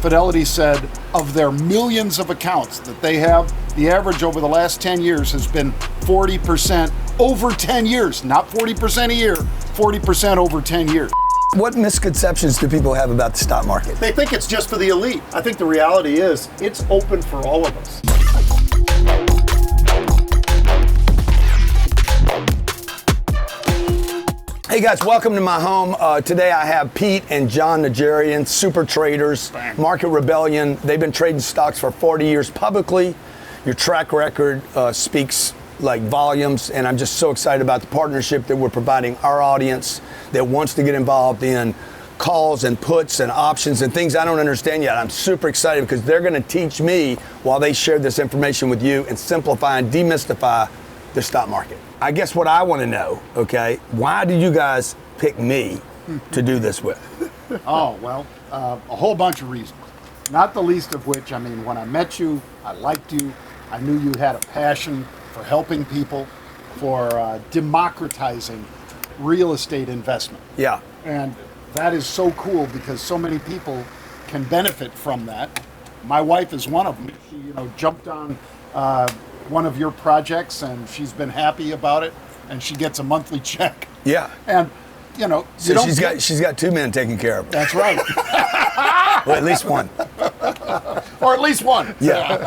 Fidelity said of their millions of accounts that they have, the average over the last 10 years has been 40% over 10 years, not 40% a year, 40% over 10 years. What misconceptions do people have about the stock market? They think it's just for the elite. I think the reality is it's open for all of us. Hey guys, welcome to my home. Today I have Pete and John Najarian, super traders, Market Rebellion. They've been trading stocks for 40 years publicly. Your track record speaks like volumes, and I'm just so excited about the partnership that we're providing our audience that wants to get involved in calls and puts and options and things I don't understand yet. I'm super excited because they're going to teach me while they share this information with you and simplify and demystify the stock market. I guess what I want to know, okay, why do you guys pick me to do this with? Oh, well, a whole bunch of reasons. Not the least of which, I mean, when I met you, I liked you. I knew you had a passion for helping people, for democratizing real estate investment. Yeah. And that is so cool because so many people can benefit from that. My wife is one of them. She, jumped on one of your projects and she's been happy about it, and she gets a monthly check. Yeah. And so she's got two men taking care of her. That's right. Well, at least one. Or at least one. Yeah.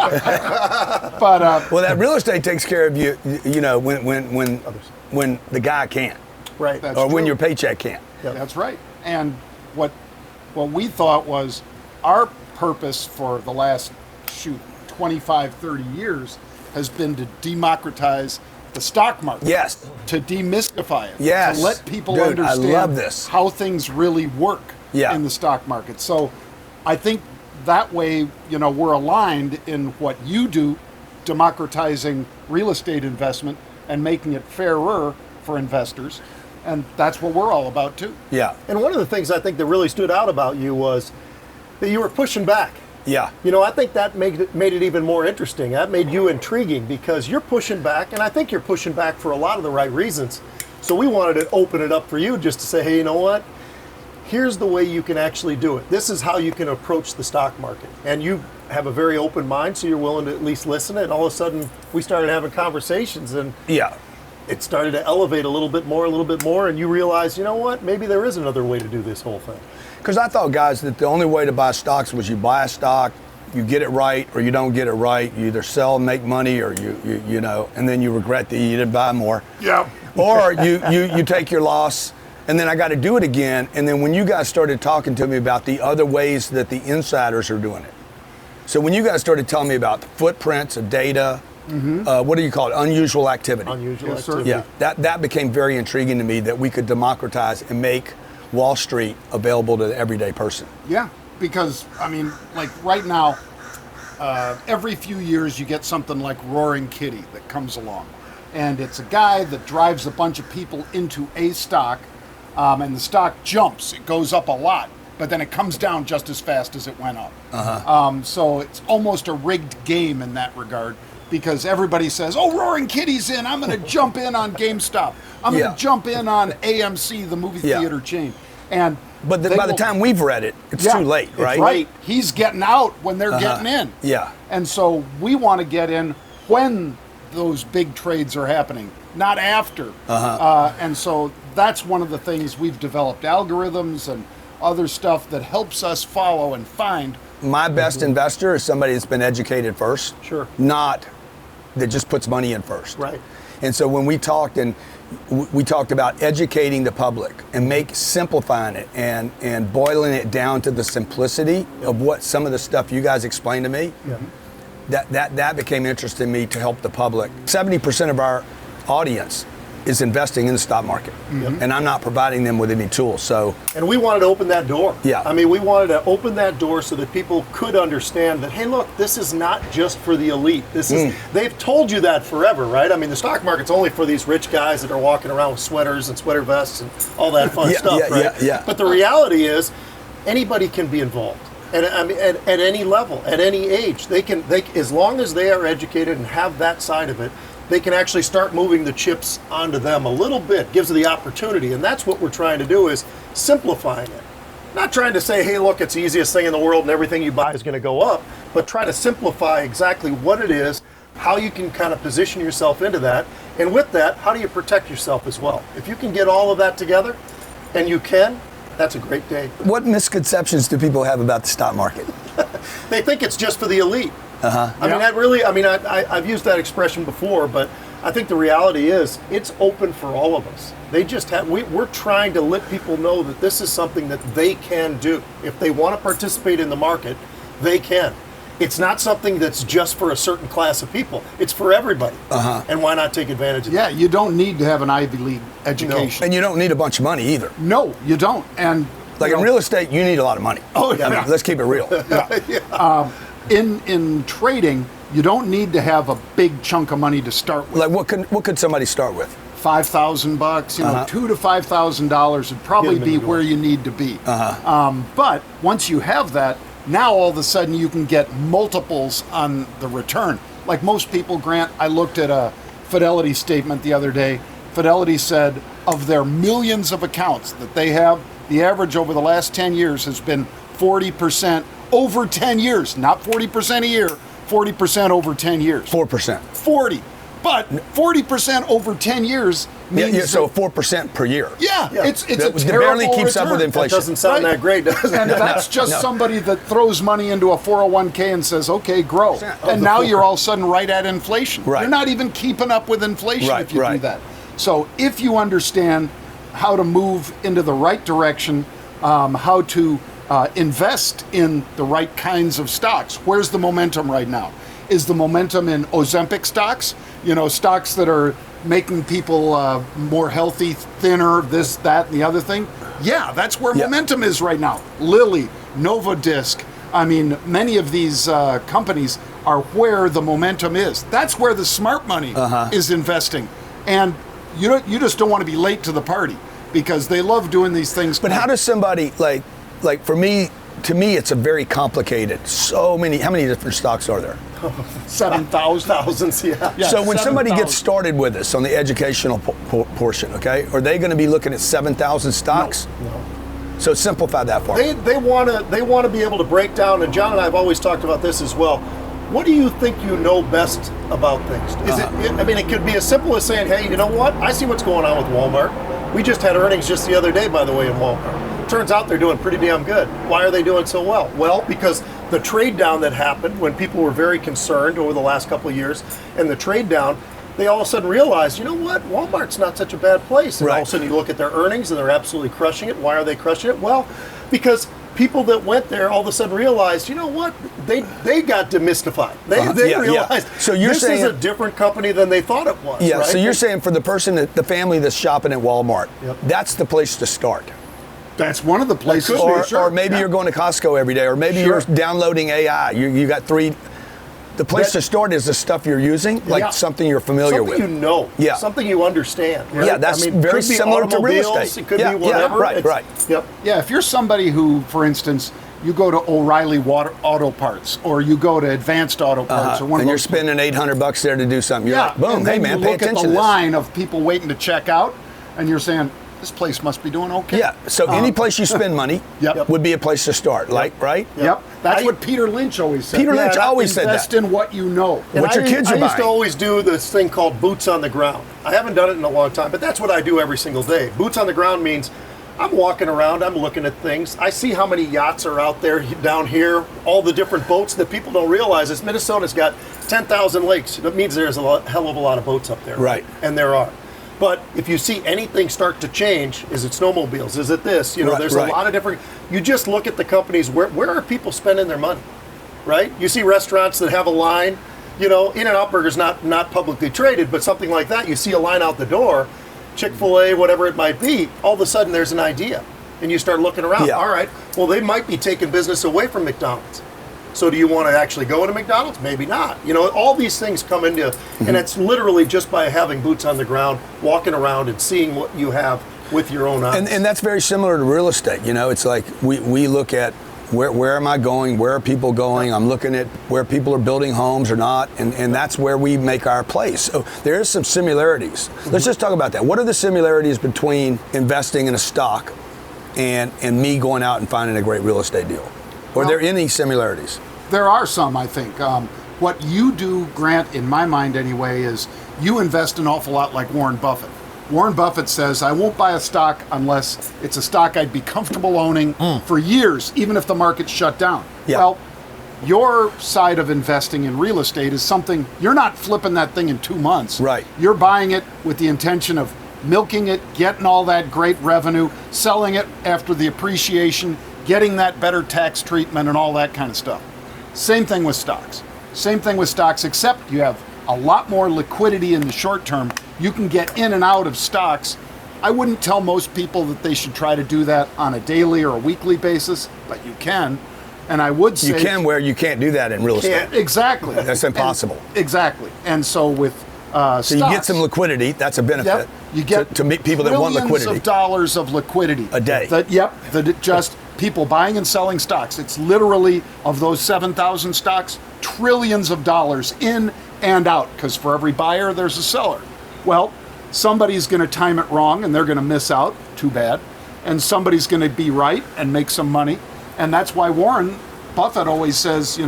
But well, that real estate takes care of you. When the guy can't. Right. That's or true. when your paycheck can't. Yep. That's right. And what we thought was our purpose for the last 25, 30 years has been to democratize the stock market. Yes. To demystify it. Yes. To let people Dude, understand I love this. how things really work in the stock market. So I think that way, we're aligned in what you do, democratizing real estate investment and making it fairer for investors. And that's what we're all about too. Yeah. And one of the things I think that really stood out about you was that you were pushing back. Yeah. I think that made it even more interesting. That made you intriguing because you're pushing back, and I think you're pushing back for a lot of the right reasons. So we wanted to open it up for you just to say, hey, you know what? Here's the way you can actually do it. This is how you can approach the stock market. And you have a very open mind, so you're willing to at least listen. And all of a sudden, we started having conversations, and it started to elevate a little bit more, and you realize, you know what? Maybe there is another way to do this whole thing. Because I thought, guys, that the only way to buy stocks was you buy a stock, you get it right, or you don't get it right. You either sell and make money, or you and then you regret that you didn't buy more. Yeah. Or you take your loss, and then I got to do it again. And then when you guys started talking to me about the other ways that the insiders are doing it. So when you guys started telling me about the footprints of data, what do you call it? Unusual activity. Unusual Yes, sir. activity. Yeah, that became very intriguing to me, that we could democratize and make Wall Street available to the everyday person. Yeah, because, like right now, every few years you get something like Roaring Kitty that comes along. And it's a guy that drives a bunch of people into a stock, and the stock jumps. It goes up a lot, but then it comes down just as fast as it went up. So it's almost a rigged game in that regard, because everybody says, oh, Roaring Kitty's in, I'm going to jump in on GameStop. I'm going to jump in on AMC, the movie theater chain. But by the time we've read it, it's too late, right? It's right. He's getting out when they're getting in. Yeah. And so we want to get in when those big trades are happening, not after. And so that's one of the things we've developed, algorithms and other stuff that helps us follow and find. My best investor is somebody that's been educated first. Sure. Not that just puts money in first. Right. And so when we talked, and we talked about educating the public and simplifying it and boiling it down to the simplicity of what some of the stuff you guys explained to me, that became interesting to me to help the public. 70% of our audience is investing in the stock market, and I'm not providing them with any tools. So, and we wanted to open that door. Yeah. We wanted to open that door so that people could understand that, hey, look, this is not just for the elite. This is they've told you that forever, right? The stock market's only for these rich guys that are walking around with sweaters and sweater vests and all that fun stuff, right? Yeah. But the reality is, anybody can be involved. And at any level, at any age, they as long as they are educated and have that side of it, they can actually start moving the chips onto them a little bit, gives them the opportunity. And that's what we're trying to do, is simplifying it. Not trying to say, hey, look, it's the easiest thing in the world and everything you buy is going to go up, but try to simplify exactly what it is, how you can kind of position yourself into that, and with that, how do you protect yourself as well? If you can get all of that together, and you can, that's a great day. What misconceptions do people have about the stock market? They think it's just for the elite. I've used that expression before, but I think the reality is it's open for all of us. We're trying to let people know that this is something that they can do. If they want to participate in the market, they can. It's not something that's just for a certain class of people. It's for everybody. And why not take advantage of it? Yeah, you don't need to have an Ivy League education. No. And you don't need a bunch of money either. No, you don't. And like in real estate, you need a lot of money. Oh, yeah. I mean, let's keep it real. In trading, you don't need to have a big chunk of money to start with. Like what could somebody start with? $5,000, $2,000 to $5,000 would probably be where you need to be. But once you have that, now all of a sudden you can get multiples on the return. Like most people, Grant, I looked at a Fidelity statement the other day. Fidelity said of their millions of accounts that they have, the average over the last 10 years has been 40% over 10 years, not 40% a year, 40% over 10 years. 4%. 40. But 40% over 10 years means so 4% per year. Yeah. It's a terrible barely keeps return. up with inflation. That doesn't sound that great, does it? And that's just somebody that throws money into a 401k and says, okay, grow. And now you're all of a sudden right at inflation. Right. You're not even keeping up with inflation if you do that. So if you understand how to move into the right direction, how to invest in the right kinds of stocks, where's the momentum right now? Is the momentum in Ozempic stocks? Stocks that are making people more healthy, thinner, this, that, and the other thing? Yeah, that's where momentum is right now. Lilly, Novodisc, many of these companies are where the momentum is. That's where the smart money is investing. And you just don't want to be late to the party because they love doing these things. But how does somebody, like for me, to me, it's a very complicated. How many different stocks are there? 7,000. Thousands, yeah. So when 7, somebody 000. gets started with us on the educational portion, okay, are they going to be looking at 7,000 stocks? No. So simplify that for me. They want to be able to break down, and John and I have always talked about this as well. What do you think you know best about things? It could be as simple as saying, hey, you know what? I see what's going on with Walmart. We just had earnings just the other day, by the way, in Walmart. Turns out they're doing pretty damn good. Why are they doing so well? Well, because the trade down that happened when people were very concerned over the last couple of years, and the trade down, they all of a sudden realized, you know what, Walmart's not such a bad place. And all of a sudden you look at their earnings and they're absolutely crushing it. Why are they crushing it? Well, because people that went there all of a sudden realized, you know what, they got demystified. They realized So you're this saying, is a different company than they thought it was. Yeah, right? so you're saying for the person, the family that's shopping at Walmart, that's the place to start. That's one of the places. Or maybe you're going to Costco every day, or maybe you're downloading AI. You got three. The place to start is the stuff you're using, like something you're familiar with. Something you know, something you understand. Right? Yeah, that's very similar to real estate. It could be whatever. Right. Yep. Yeah, if you're somebody who, for instance, you go to O'Reilly Auto Parts, or you go to Advanced Auto Parts, or one and of you're those, spending $800 there to do something. You're like, boom, and hey then man, you pay look attention at to the this. line of people waiting to check out, and you're saying, this place must be doing okay. Yeah, so any place you spend money would be a place to start, right? Yep. That's what Peter Lynch always said. Peter Lynch always said that. Invest in what you know. What your kids are buying. I used to always do this thing called boots on the ground. I haven't done it in a long time, but that's what I do every single day. Boots on the ground means I'm walking around, I'm looking at things. I see how many yachts are out there down here, all the different boats that people don't realize is Minnesota's got 10,000 lakes. That means there's a hell of a lot of boats up there. Right. And there are. But if you see anything start to change, is it snowmobiles? Is it this? There's a lot of different. You just look at the companies. Where are people spending their money? Right? You see restaurants that have a line. In-N-Out Burger's not publicly traded, but something like that. You see a line out the door, Chick-fil-A, whatever it might be. All of a sudden, there's an idea, and you start looking around. Yeah. All right. Well, they might be taking business away from McDonald's. So do you want to actually go to McDonald's? Maybe not. All these things come into, and it's literally just by having boots on the ground, walking around and seeing what you have with your own eyes. And that's very similar to real estate. It's like we look at where am I going? Where are people going? I'm looking at where people are building homes or not, and that's where we make our place. So there is some similarities. Let's just talk about that. What are the similarities between investing in a stock and me going out and finding a great real estate deal? Or are there any similarities? There are some, I think. What you do, Grant, in my mind anyway, is you invest an awful lot like Warren Buffett. Warren Buffett says, I won't buy a stock unless it's a stock I'd be comfortable owning for years, even if the market's shut down. Yeah. Well, your side of investing in real estate is something, you're not flipping that thing in 2 months. Right. You're buying it with the intention of milking it, getting all that great revenue, selling it after the appreciation, getting that better tax treatment and all that kind of stuff. Same thing with stocks. Same thing with stocks, except you have a lot more liquidity in the short term. You can get in and out of stocks. I wouldn't tell most people that they should try to do that on a daily or a weekly basis, but you can. And I would say... You can where you can't do that in real estate. Exactly. That's impossible. Exactly. And so with stocks... So you get some liquidity. That's a benefit. Yep, you get to meet people that want liquidity. Trillions of dollars of liquidity. A day. That just people buying and selling stocks. It's literally, of those 7,000 stocks, trillions of dollars in and out, because for every buyer, there's a seller. Well, somebody's going to time it wrong, and they're going to miss out. Too bad. And somebody's going to be right and make some money. And that's why Warren Buffett always says,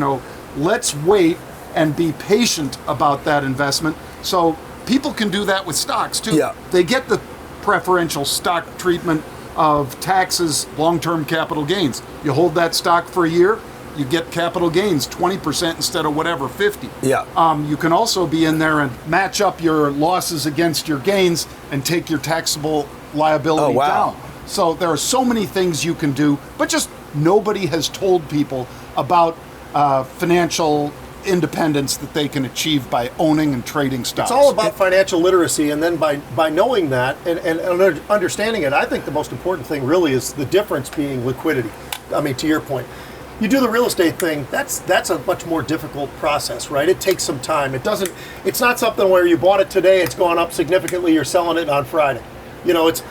let's wait and be patient about that investment. So people can do that with stocks too. Yeah. They get the preferential stock treatment of taxes, long-term capital gains. You hold that stock for a year, you get capital gains, 20% instead of whatever, 50. Yeah. You can also be in there and match up your losses against your gains and take your taxable liability down. So there are so many things you can do, but just nobody has told people about financial independence that they can achieve by owning and trading stocks. It's all about financial literacy, and then by knowing that and understanding it, I think the most important thing really is the difference being liquidity. I mean, to your point, you do the real estate thing, that's a much more difficult process, right? It takes some time. It's not something where you bought it today, it's gone up significantly, you're selling it on Friday. It's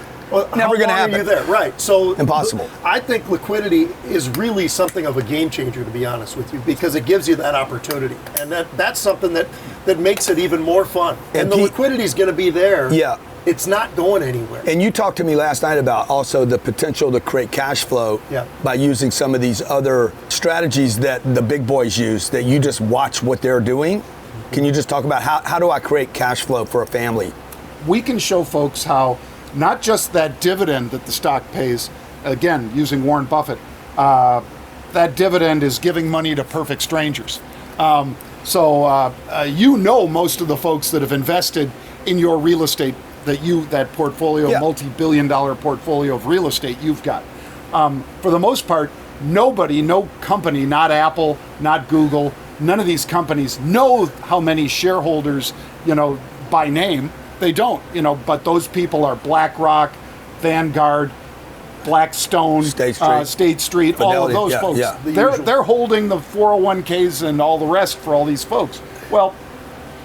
never going to happen. Are you there? Right. So impossible. I think liquidity is really something of a game changer, to be honest with you, because it gives you that opportunity, and that's something that makes it even more fun. And the liquidity is going to be there. Yeah. It's not going anywhere. And you talked to me last night about also the potential to create cash flow by using some of these other strategies that the big boys use, that you just watch what they're doing. Can you just talk about how do I create cash flow for a family? We can show folks how not just that dividend that the stock pays, again, using Warren Buffett, that dividend is giving money to perfect strangers. So most of the folks that have invested in your real estate, that portfolio, multi-billion-dollar portfolio of real estate you've got. For the most part, nobody, no company, not Apple, not Google, none of these companies know how many shareholders, by name. They don't, but those people are BlackRock, Vanguard, Blackstone, State Street, Fidelity, all of those folks. Yeah. They're holding the 401ks and all the rest for all these folks. Well,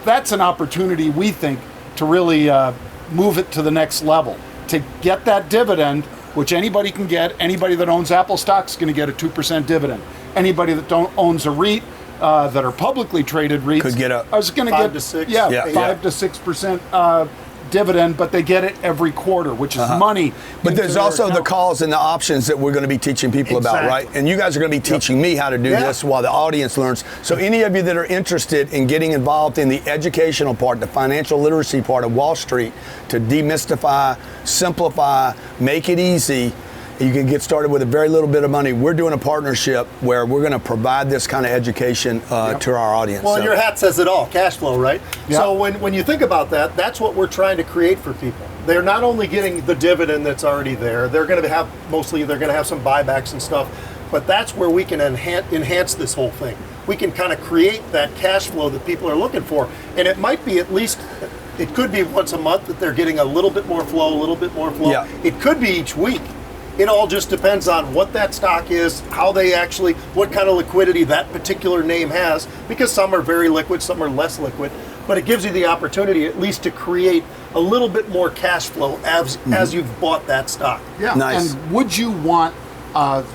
that's an opportunity, we think, to really move it to the next level. To get that dividend, which anybody can get. Anybody that owns Apple stock is going to get a 2% dividend. Anybody that owns a REIT, that are publicly traded REITs, could get a 5 to 6, 5 to 6% dividend, but they get it every quarter, which is money. But there's also the calls and the options that we're going to be teaching people about, right? And you guys are going to be teaching me how to do this while the audience learns. So any of you that are interested in getting involved in the educational part, the financial literacy part of Wall Street, to demystify, simplify, make it easy, you can get started with a very little bit of money. We're doing a partnership where we're going to provide this kind of education to our audience. Well, your hat says it all, cash flow, right? Yep. So when you think about that, that's what we're trying to create for people. They're not only getting the dividend that's already there, they're going to have some buybacks and stuff, but that's where we can enhance this whole thing. We can kind of create that cash flow that people are looking for. And it might be it could be once a month that they're getting a little bit more flow, a little bit more flow. Yeah. It could be each week. It all just depends on what that stock is, what kind of liquidity that particular name has, because some are very liquid, some are less liquid. But it gives you the opportunity at least to create a little bit more cash flow as you've bought that stock. Yeah, nice. And would you want,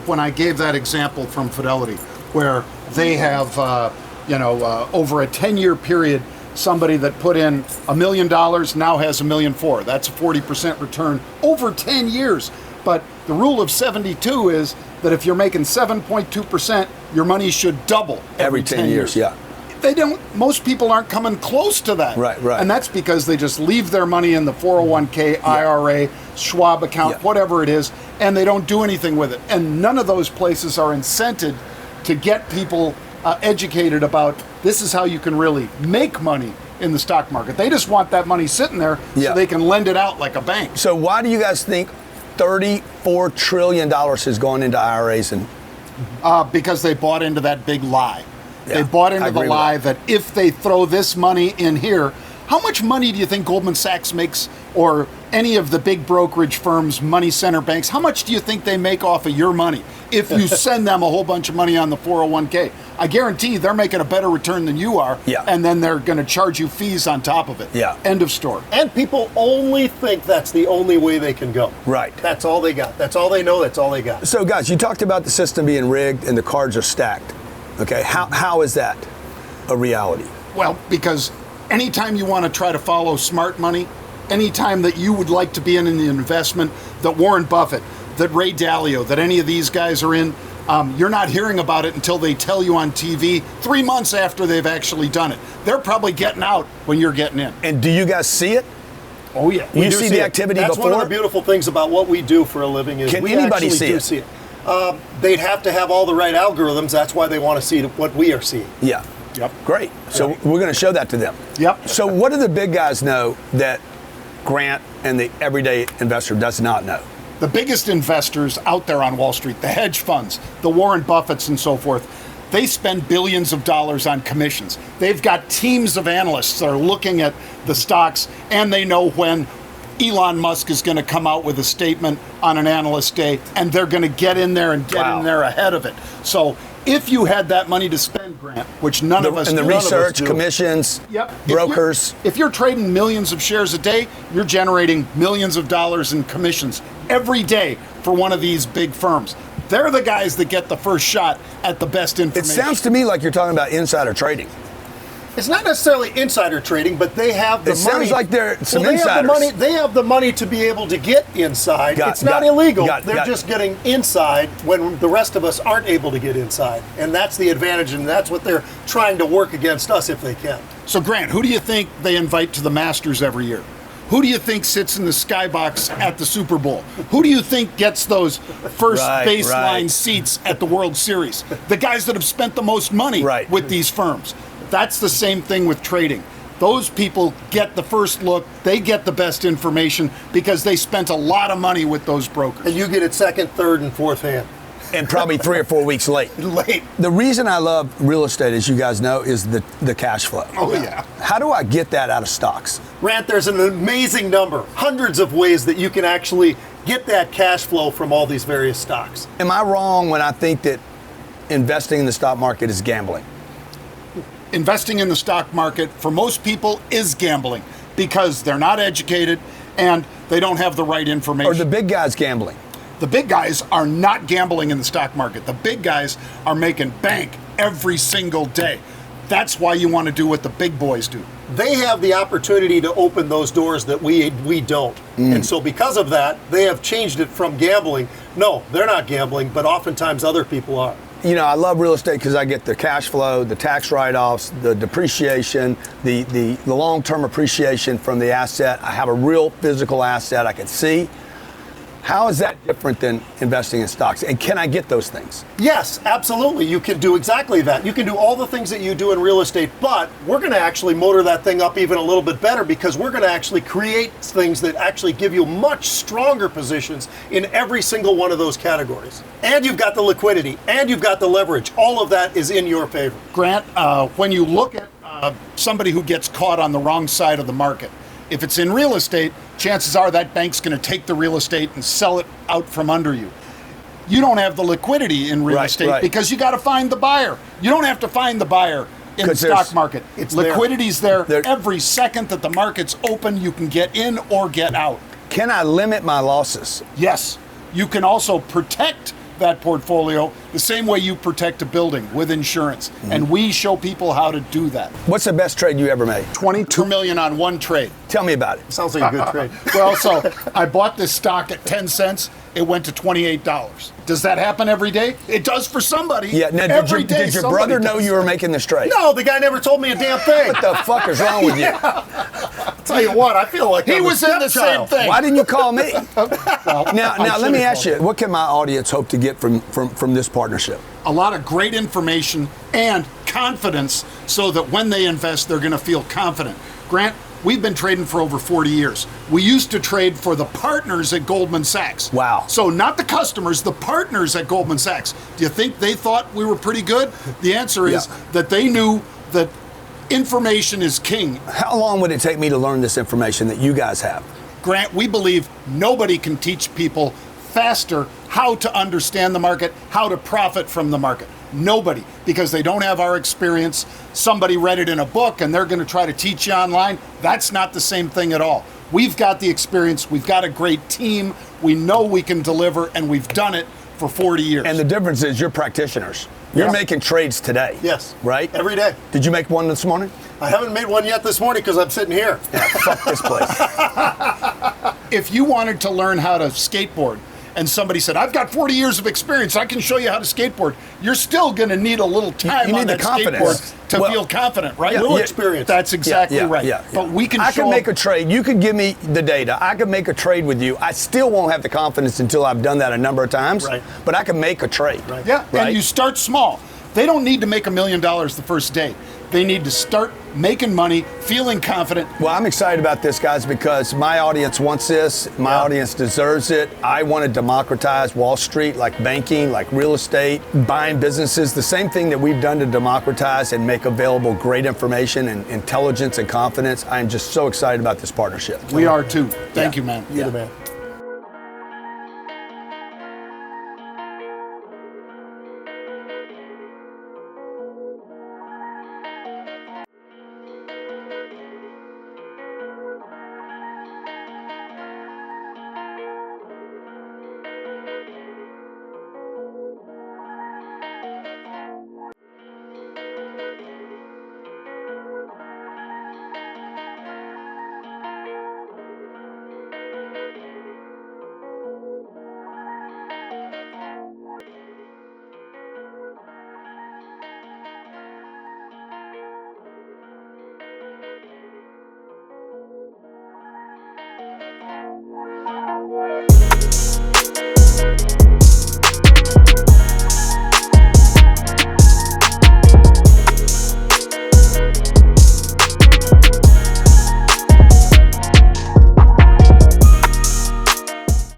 when I gave that example from Fidelity, where they have, over a 10-year period, somebody that put in $1 million now has $1.4 million. That's a 40% return over 10 years. But the rule of 72 is that if you're making 7.2%, your money should double Every 10 years, yeah. They don't. Most people aren't coming close to that. Right. And that's because they just leave their money in the 401k, IRA, Schwab account, whatever it is, and they don't do anything with it. And none of those places are incented to get people educated about this is how you can really make money in the stock market. They just want that money sitting there so they can lend it out like a bank. So why do you guys think $34 trillion has gone into IRAs? And because they bought into that big lie. Yeah, they bought into the lie that if they throw this money in here, how much money do you think Goldman Sachs makes, or any of the big brokerage firms, money center banks, how much do you think they make off of your money if you send them a whole bunch of money on the 401k? I guarantee they're making a better return than you are, and then they're going to charge you fees on top of it. End of story. And people only think that's the only way they can go. Right. That's all they got. That's all they know. That's all they got. So, guys, you talked about the system being rigged and the cards are stacked. Okay, how is that a reality? Well, because anytime you want to try to follow smart money, anytime that you would like to be in an investment that Warren Buffett, that Ray Dalio, that any of these guys are in, you're not hearing about it until they tell you on TV 3 months after they've actually done it. They're probably getting out when you're getting in. And do you guys see it? Oh, yeah. You see the activity That's before? One of the beautiful things about what we do for a living is we anybody actually see it. They'd have to have all the right algorithms. That's why they want to see what we are seeing. Yeah. Yep. Great. So we're going to show that to them. Yep. So what do the big guys know that Grant and the everyday investor does not know? The biggest investors out there on Wall Street, the hedge funds, the Warren Buffetts and so forth, they spend billions of dollars on commissions. They've got teams of analysts that are looking at the stocks, and they know when Elon Musk is going to come out with a statement on an analyst day, and they're going to get in there and get in there ahead of it. So if you had that money to spend, Grant, which none of us do. And the research, commissions, brokers. If you're trading millions of shares a day, you're generating millions of dollars in commissions every day for one of these big firms. They're the guys that get the first shot at the best information. It sounds to me like you're talking about insider trading. It's not necessarily insider trading, but they have the money. It sounds like they're some insiders. They have the money to be able to get inside. It's not illegal. They're just getting inside when the rest of us aren't able to get inside. And that's the advantage, and that's what they're trying to work against us if they can. So, Grant, who do you think they invite to the Masters every year? Who do you think sits in the skybox at the Super Bowl? Who do you think gets those first baseline seats at the World Series? The guys that have spent the most money with these firms. That's the same thing with trading. Those people get the first look. They get the best information because they spent a lot of money with those brokers. And you get it second, third, and fourth hand. And probably 3 or 4 weeks late. The reason I love real estate, as you guys know, is the cash flow. Oh, yeah. How do I get that out of stocks? Grant, there's an amazing number, hundreds of ways that you can actually get that cash flow from all these various stocks. Am I wrong when I think that investing in the stock market is gambling? Investing in the stock market for most people is gambling because they're not educated and they don't have the right information. Or the big guys gambling? The big guys are not gambling in the stock market. The big guys are making bank every single day. That's why you want to do what the big boys do. They have the opportunity to open those doors that we don't. And so because of that, they have changed it from gambling. No, they're not gambling, but oftentimes other people are. You know, I love real estate because I get the cash flow, the tax write-offs, the depreciation, the long-term appreciation from the asset. I have a real physical asset I can see. How is that different than investing in stocks? And can I get those things? Yes, absolutely. You can do exactly that. You can do all the things that you do in real estate, but we're going to actually motor that thing up even a little bit better because we're going to actually create things that actually give you much stronger positions in every single one of those categories. And you've got the liquidity, and you've got the leverage. All of that is in your favor. Grant, when you look at somebody who gets caught on the wrong side of the market, if it's in real estate, chances are that bank's going to take the real estate and sell it out from under you. You don't have the liquidity in real estate because you got to find the buyer. You don't have to find the buyer in the stock market. Liquidity's there. Every second that the market's open, you can get in or get out. Can I limit my losses? Yes. You can also protect that portfolio the same way you protect a building with insurance. And we show people how to do that. What's the best trade you ever made? $22 million on one trade. Tell me about it. Sounds like a good trade. Well, so I bought this stock at 10 cents. It went to $28. Does that happen every day? It does for somebody. Yeah. Now, every day did your somebody brother know does. you were making this trade? No, the guy never told me a damn thing. What the fuck is wrong with you? Tell you what, I feel like He I'm a was in the same stepchild. thing. Why didn't you call me? Now, let me should've ask you, called what can my audience hope to get from this partnership? A lot of great information and confidence so that when they invest, they're going to feel confident. Grant, we've been trading for over 40 years. We used to trade for the partners at Goldman Sachs. Wow. So not the customers, the partners at Goldman Sachs. Do you think they thought we were pretty good? The answer is that they knew that information is king. How long would it take me to learn this information that you guys have? Grant, we believe nobody can teach people faster how to understand the market, how to profit from the market. Nobody, because they don't have our experience. Somebody read it in a book and they're going to try to teach you online. That's not the same thing at all. We've got the experience. We've got a great team. We know we can deliver, and we've done it for 40 years. And the difference is you're practitioners. You're making trades today. Yes. Right? Every day. Did you make one this morning? I haven't made one yet this morning because I'm sitting here. Yeah, fuck this place. If you wanted to learn how to skateboard and somebody said, I've got 40 years of experience, I can show you how to skateboard, you're still going to need a little time You need on the that confidence. skateboard to Well, feel confident, right? yeah, Little yeah. experience. That's exactly right. But we can I show can make a trade. You could give me the data. I could make a trade with you. I still won't have the confidence until I've done that a number of times. Right. But I can make a trade. Right. Yeah, Right? and you start small. They don't need to make $1 million the first day. They need to start making money, feeling confident. Well, I'm excited about this, guys, because my audience wants this. My audience deserves it. I want to democratize Wall Street, like banking, like real estate, buying businesses, the same thing that we've done to democratize and make available great information and intelligence and confidence. I am just so excited about this partnership. We are too. Thank you, man. You're the man.